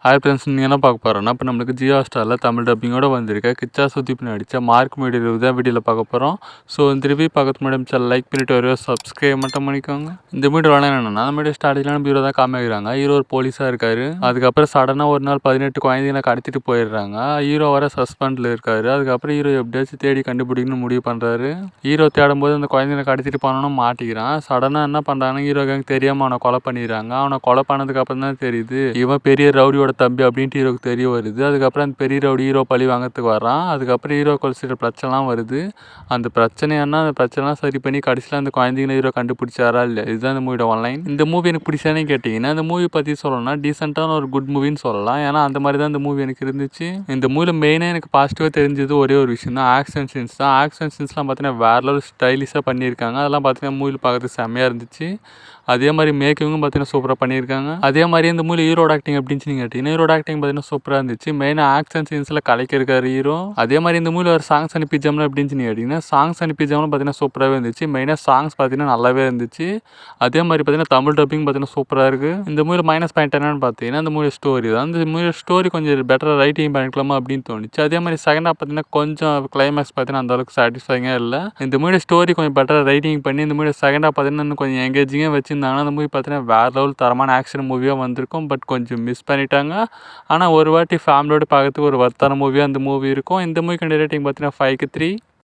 Hi friends, நீங்கள் என்ன பார்க்க போகிறோன்னா இப்போ நம்மளுக்கு ஜியோ ஸ்டாரில் தமிழ் டப்பிங்கோடு வந்திருக்க கிச்சா சுதீப் நடித்த மார்க் மீடியா தான் வீடியோவில் பார்க்க போகிறோம். ஸோ இந்த ரிவ்யூ பார்க்கறது முன்னாடி லைக் பண்ணிட்டு வருவா சப்ஸ்கிரைப் மட்டும் பண்ணிக்கோங்க. இந்த வீடியோவில் என்னென்னா நம்ம ஸ்டார்டிங்கில் நம்ம ஹீரோ தான் காமிக்கிறாங்க. ஹீரோ ஒரு போலீஸாக இருக்காரு. அதுக்கப்புறம் சடனாக ஒரு நாள் 18 குழந்தைங்களை கடத்திட்டு போயிடுறாங்க. ஹீரோ வர சஸ்பெண்டில் இருக்காரு. அதுக்கப்புறம் ஹீரோ எப்படியாச்சும் தேடி கண்டுபிடிக்கணும்னு முடிவு பண்ணுறாரு. ஹீரோ தேடும் போது அந்த குழந்தைங்களை கடத்திட்டு போனோன்னு மாட்டிக்கிறான். சடனாக என்ன பண்ணுறாங்க, ஹீரோக்கு தெரியாமல் அவனை கொலை பண்ணிடுறாங்க. அவனை கொலை பண்ணதுக்கு அப்புறம் தான் தெரியுது இவன் பெரிய ரவுடியோட தம்பி அப்படின்ட்டு ஹீரோக்கு தெரிய வருது. அதுக்கப்புறம் அந்த பெரிய ரவுடி ஹீரோ பழி வாங்கிறதுக்கு வரான். அதுக்கப்புறம் ஹீரோ சில பிரச்சனைலாம் வருது. அந்த பிரச்சனையானா அந்த பிரச்சனைலாம் சரி பண்ணி கடைசியில் அந்த குழந்தைங்களை ஹீரோ கண்டுபிடிச்சாரா இல்லை, இதுதான் இந்த மூவியோட ஒன்லைன். இந்த மூவி எனக்கு பிடிச்சானே கேட்டிங்கன்னா, இந்த மூவி பற்றி சொல்லணும்னா டீசெண்டான ஒரு குட் மூவின்னு சொல்லலாம். ஏன்னா அந்த மாதிரி தான் இந்த மூவி எனக்கு இருந்துச்சு. இந்த மூவியில் மெயினாக எனக்கு பாசிட்டிவாக தெரிஞ்சது ஒரே ஒரு விஷயம் தான், ஆக்ஷன் சீன்ஸ் தான். ஆக்ஷன் சீன்ஸ்லாம் பார்த்தீங்கன்னா வேற லெவல் ஸ்டைலிஷாக பண்ணியிருக்காங்க. அதெல்லாம் பார்த்தீங்கன்னா மூவியில் பார்க்கறதுக்கு செம்மையாக இருந்துச்சு. அதே மாதிரி மேக்கிங்கும் பார்த்தீங்கன்னா சூப்பராக பண்ணியிருக்காங்க. அதே மாதிரி இந்த மூவி ஹீரோட ஆக்டிங் எப்படின்னு கேட்டிங்கன்னா, ஹீரோட ஆக்டிங் பார்த்தீங்கன்னா சூப்பராக இருந்துச்சு. மெயினாக ஆக்ஷன் சீன்ஸில் கலைக்கிருக்காரு ஹீரோ. அதே மாதிரி இந்த மூவியில் ஒரு சாங்ஸ் அண்ட் பிஜிஎம்லாம் எப்படின்னு கேட்டிங்கன்னா, சாங்ஸ் அண்ட் பிஜிஎம்லாம் பார்த்தீங்கன்னா சூப்பராகவே இருந்துச்சு. மெயினாக சாங்ஸ் பார்த்தீங்கன்னா நல்லாவே இருந்துச்சு. அதே மாதிரி பார்த்தீங்கன்னா தமிழ் டப்பிங் பார்த்தீங்கன்னா சூப்பராக இருக்குது. இந்த மூவியில் மைனஸ் பாயிண்ட் என்னன்னு பார்த்தீங்கன்னா, இந்த மூவி ஸ்டோரி தான். இந்த மூவி ஸ்டோரி கொஞ்சம் பெட்டராக ரைட்டிங் பண்ணிக்கலாமா அப்படின்னு தோணுச்சு. அதே மாதிரி செகண்ட் ஹாஃப் பார்த்தீங்கன்னா கொஞ்சம் கிளைமேக்ஸ் பார்த்தீங்கன்னா அந்தளவுக்கு சாட்டிஸ்ஃபைங்காக இல்லை. இந்த மூவி ஸ்டோரி கொஞ்சம் பெட்டராக ரைட்டிங் பண்ணி இந்த மூவி செகண்ட் ஹாஃப் பார்த்தீங்கன்னா இன்னும் கொஞ்சம் எங்கேஜிங்காக வச்சிருந்தாங்கன்னா அந்த மூவி பார்த்தீங்கன்னா வேறு லெவல் தரமான ஆக்ஷன் மூவியாக வந்திருக்கும். பட் கொஞ்சம் மிஸ் பண்ணிட்டாங்க. ஆனால் ஒரு வாட்டி ஃபேமிலியோடு பார்க்கறதுக்கு ஒரு வர்த்தான மூவியாக அந்த மூவி இருக்கும். இந்த மூவிக்கு ரேட்டிங் பார்த்தீங்கன்னா 5க்கு 3.